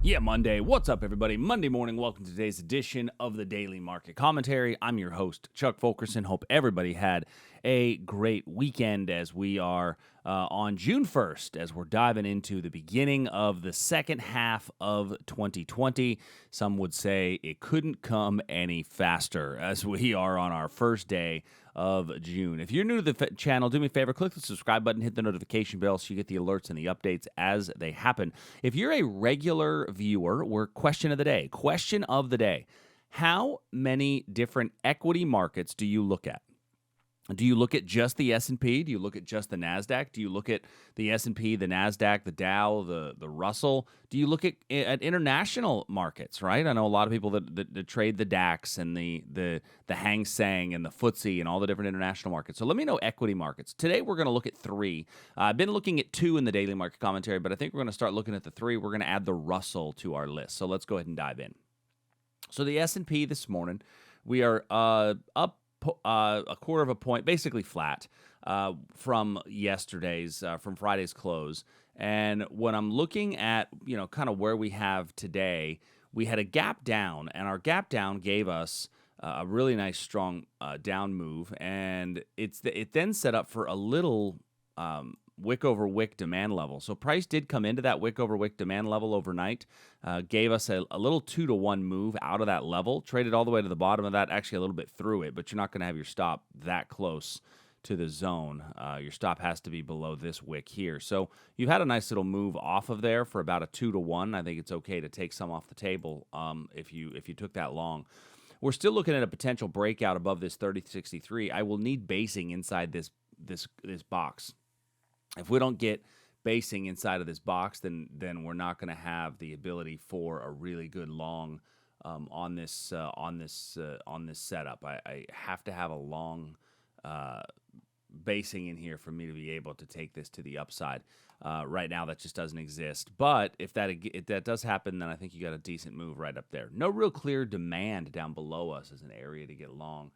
Yeah, Monday. What's up, everybody? Monday morning. Welcome to today's edition of the Daily Market Commentary. I'm your host, Chuck Fulkerson. Hope everybody had a great weekend as we are on June 1st, as we're diving into the beginning of the second half of 2020. Some would say it couldn't come any faster as we are on our first day of June. If you're new to the channel, do me a favor, click the subscribe button, hit the notification bell so you get the alerts and the updates as they happen. If you're a regular viewer, we're question of the day. Question of the day. How many different equity markets do you look at? Do you look at just the S&P? Do you look at just the Nasdaq? Do you look at the S&P, the Nasdaq, the Dow, the Russell? Do you look at international markets, right? I know a lot of people that trade the DAX and the Hang Seng and the FTSE and all the different international markets. So let me know equity markets. Today we're going to look at three. I've been looking at two in the daily market commentary, but I think we're going to start looking at the three. We're going to add the Russell to our list. So let's go ahead and dive in. So the S&P this morning, we are up a quarter of a point, basically flat from from Friday's close. And when I'm looking at, kind of where we have today, we had a gap down, and our gap down gave us a really nice strong down move, and it then set up for a little wick over wick demand level. So price did come into that wick over wick demand level overnight, gave us a little 2-to-1 move out of that level, traded all the way to the bottom of that, actually a little bit through it, but you're not going to have your stop that close to the zone. Your stop has to be below this wick here. So you've had a nice little move off of there for about a 2-to-1. I think it's okay to take some off the table if you took that long. We're still looking at a potential breakout above this 3063. I will need basing inside this box. If we don't get basing inside of this box, then we're not going to have the ability for a really good long on this setup. I have to have a long basing in here for me to be able to take this to the upside. Right now, that just doesn't exist. But if that does happen, then I think you got a decent move right up there. No real clear demand down below us as an area to get long,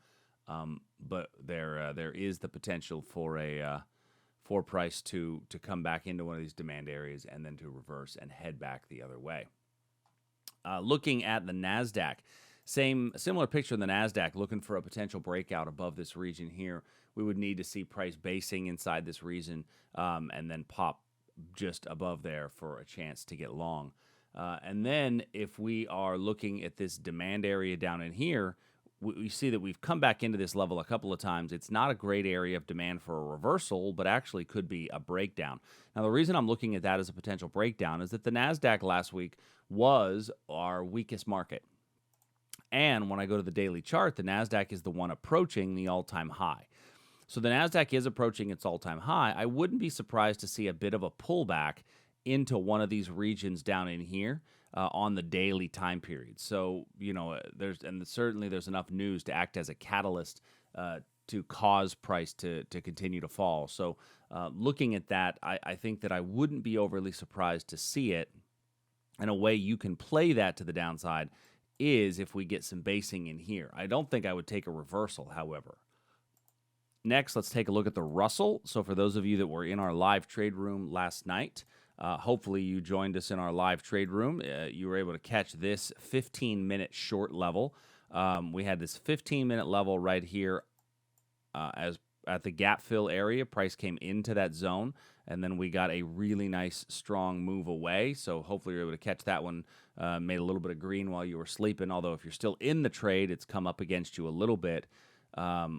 but there is the potential for price to come back into one of these demand areas and then to reverse and head back the other way. Looking at the Nasdaq, similar picture in the Nasdaq, looking for a potential breakout above this region here. We would need to see price basing inside this region and then pop just above there for a chance to get long. And then if we are looking at this demand area down in here, we see that we've come back into this level a couple of times. It's not a great area of demand for a reversal, but actually could be a breakdown. Now, the reason I'm looking at that as a potential breakdown is that the Nasdaq last week was our weakest market. And when I go to the daily chart, the Nasdaq is the one approaching the all-time high. So the Nasdaq is approaching its all-time high. I wouldn't be surprised to see a bit of a pullback into one of these regions down in here on the daily time period. So, certainly there's enough news to act as a catalyst to cause price to continue to fall. So looking at that, I think that I wouldn't be overly surprised to see it. And a way you can play that to the downside is if we get some basing in here. I don't think I would take a reversal, however. Next, let's take a look at the Russell. So for those of you that were in our live trade room last night, hopefully you joined us in our live trade room. You were able to catch this 15-minute short level. We had this 15-minute level right here as at the gap fill area. Price came into that zone, and then we got a really nice, strong move away. So hopefully you're able to catch that one. Made a little bit of green while you were sleeping, although if you're still in the trade, it's come up against you a little bit.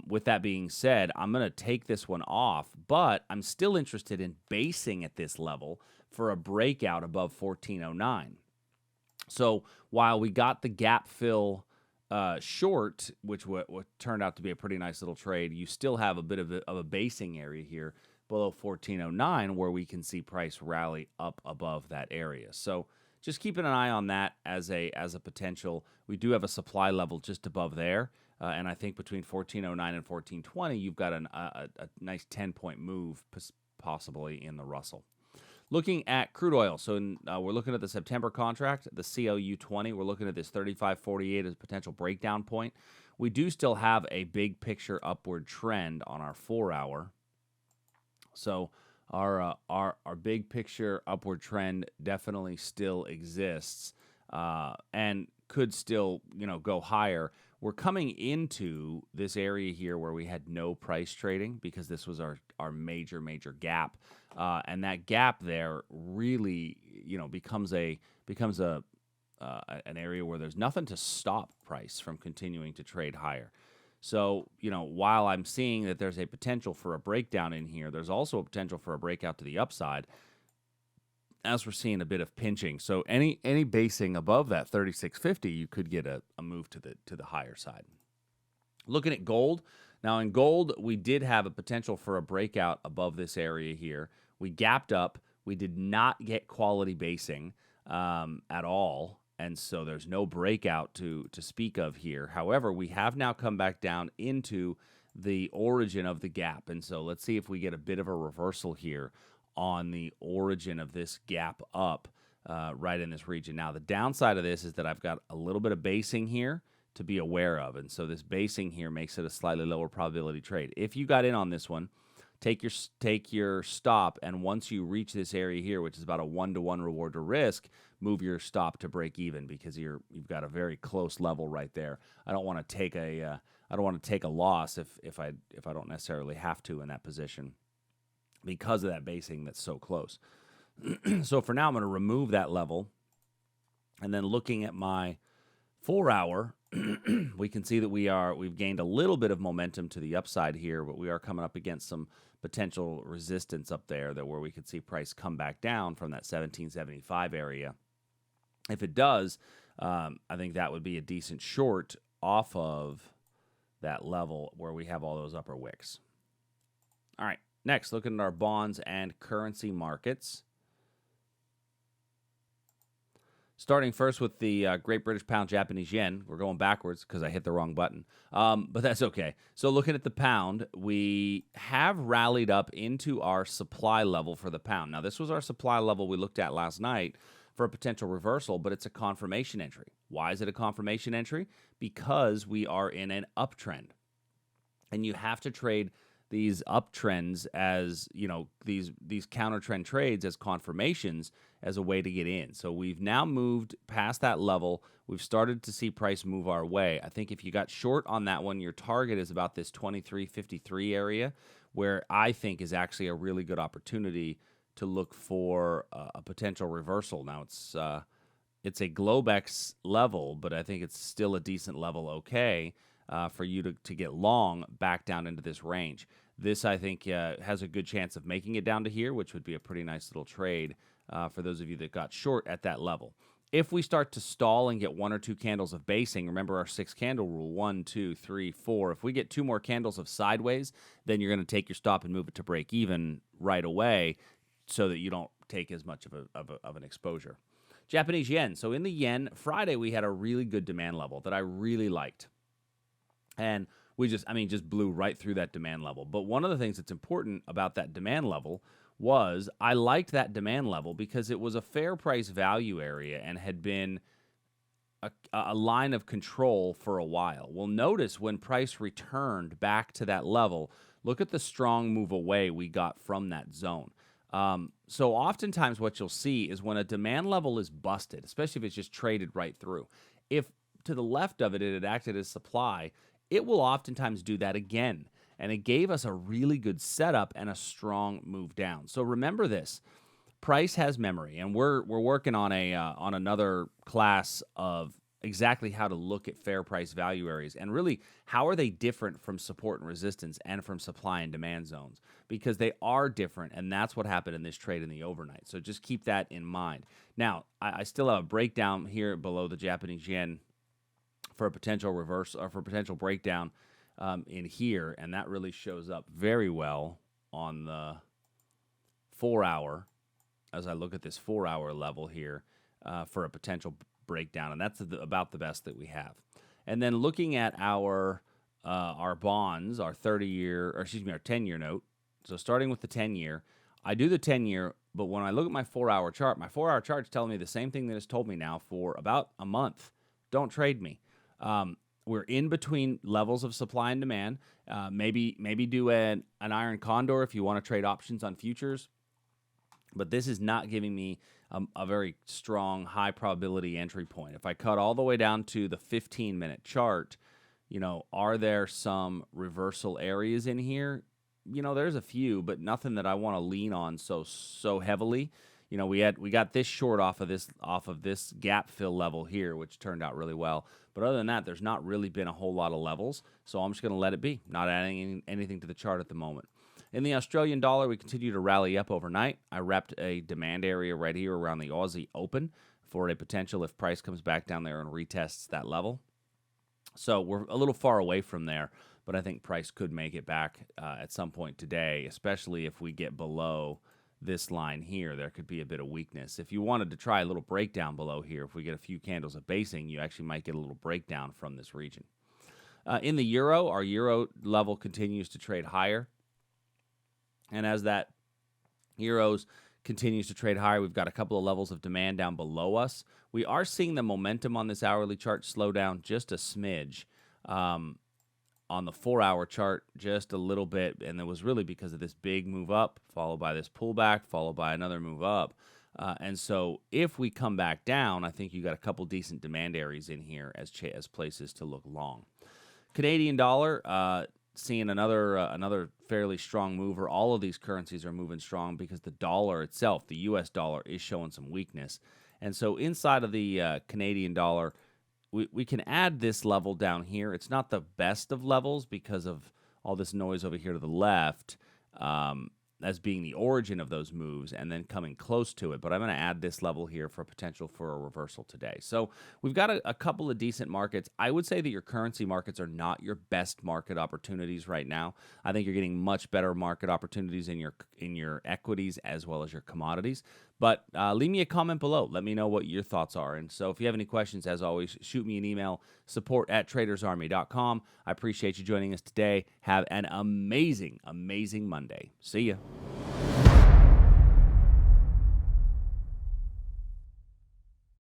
With that being said, I'm going to take this one off, but I'm still interested in basing at this level for a breakout above 1409. So while we got the gap fill short, which what turned out to be a pretty nice little trade, you still have a bit of a basing area here below 1409 where we can see price rally up above that area. So just keeping an eye on that as a potential. We do have a supply level just above there. And I think between 1409 and 1420, you've got a nice 10-point move possibly in the Russell. Looking at crude oil, so we're looking at the September contract, the CLU20. We're looking at this 35.48 as a potential breakdown point. We do still have a big picture upward trend on our 4-hour. So our big picture upward trend definitely still exists, and could still, go higher. We're coming into this area here where we had no price trading because this was our major gap, and that gap there really, becomes an area where there's nothing to stop price from continuing to trade higher. So, while I'm seeing that there's a potential for a breakdown in here, there's also a potential for a breakout to the upside as we're seeing a bit of pinching. So any basing above that 3650, you could get a move to the higher side. Looking at gold. Now in gold, we did have a potential for a breakout above this area here. We gapped up. We did not get quality basing at all. And so there's no breakout to speak of here. However, we have now come back down into the origin of the gap. And so let's see if we get a bit of a reversal here on the origin of this gap up right in this region. Now, the downside of this is that I've got a little bit of basing here to be aware of. And so this basing here makes it a slightly lower probability trade. If you got in on this one, take your stop, and once you reach this area here, which is about a 1-to-1 reward to risk, move your stop to break even because you've got a very close level right there. I don't want to take a loss if I don't necessarily have to in that position because of that basing that's so close. So for now, I'm going to remove that level, and then looking at my 4-hour, we can see that we've gained a little bit of momentum to the upside here, but we are coming up against some potential resistance up there where we could see price come back down from that 1775 area. If it does, I think that would be a decent short off of that level where we have all those upper wicks. All right, next, looking at our bonds and currency markets. Starting first with the Great British Pound, Japanese Yen. We're going backwards because I hit the wrong button, but that's okay. So looking at the pound, we have rallied up into our supply level for the pound. Now, this was our supply level we looked at last night for a potential reversal, but it's a confirmation entry. Why is it a confirmation entry? Because we are in an uptrend, and you have to trade these uptrends as, these counter trend trades as confirmations as a way to get in. So we've now moved past that level. We've started to see price move our way. I think if you got short on that one, your target is about this 23.53 area, where I think is actually a really good opportunity to look for a potential reversal. Now it's a Globex level, but I think it's still a decent level, okay, for you to get long back down into this range. This, I think, has a good chance of making it down to here, which would be a pretty nice little trade for those of you that got short at that level. If we start to stall and get 1 or 2 candles of basing, remember our 6-candle rule, 1, 2, 3, 4. If we get 2 more candles of sideways, then you're going to take your stop and move it to break even right away so that you don't take as much of an exposure. Japanese yen. So in the yen, Friday we had a really good demand level that I really liked. And we just blew right through that demand level. But one of the things that's important about that demand level was I liked that demand level because it was a fair price value area and had been a line of control for a while. Well, notice when price returned back to that level, look at the strong move away we got from that zone. So oftentimes what you'll see is when a demand level is busted, especially if it's just traded right through, if to the left of it had acted as supply, it will oftentimes do that again. And it gave us a really good setup and a strong move down. So remember this, price has memory, and we're working on on another class of exactly how to look at fair price value areas and really how are they different from support and resistance and from supply and demand zones, because they are different, and that's what happened in this trade in the overnight. So just keep that in mind. Now, I still have a breakdown here below the Japanese yen for a potential reverse or for a potential breakdown in here, and that really shows up very well on the 4-hour as I look at this 4-hour level here for a potential breakdown, and that's about the best that we have. And then looking at our bonds, our 10-year note. So starting with the 10-year, I do the 10-year, but when I look at my 4-hour chart, my 4-hour chart is telling me the same thing that it's told me now for about a month. Don't trade me. We're in between levels of supply and demand. Maybe do an iron condor if you want to trade options on futures. but this is not giving me a very strong, high probability entry point. If I cut all the way down to the 15-minute chart, are there some reversal areas in here? There's a few, but nothing that I want to lean on so heavily. We got this short off of this gap fill level here, which turned out really well. But other than that, there's not really been a whole lot of levels, so I'm just going to let it be, not adding anything to the chart at the moment. In the Australian dollar, we continue to rally up overnight. I repped a demand area right here around the Aussie Open for a potential if price comes back down there and retests that level. So we're a little far away from there, but I think price could make it back at some point today, especially if we get below this line here. There could be a bit of weakness. If you wanted to try a little breakdown below here, if we get a few candles of basing, you actually might get a little breakdown from this region. In the euro, our euro level continues to trade higher. And as that euros continues to trade higher, we've got a couple of levels of demand down below us. We are seeing the momentum on this hourly chart slow down just a smidge. On the 4-hour chart, just a little bit, and it was really because of this big move up, followed by this pullback, followed by another move up. And so if we come back down, I think you got a couple decent demand areas in here as places to look long. Canadian dollar, seeing another fairly strong mover. All of these currencies are moving strong because the dollar itself, the U.S. dollar, is showing some weakness. And so inside of the Canadian dollar, we can add this level down here. It's not the best of levels because of all this noise over here to the left as being the origin of those moves and then coming close to it. But I'm going to add this level here for potential for a reversal today. So we've got a couple of decent markets. I would say that your currency markets are not your best market opportunities right now. I think you're getting much better market opportunities in your equities as well as your commodities. But leave me a comment below. Let me know what your thoughts are. And so if you have any questions, as always, shoot me an email, support@tradersarmy.com. I appreciate you joining us today. Have an amazing, amazing Monday. See ya.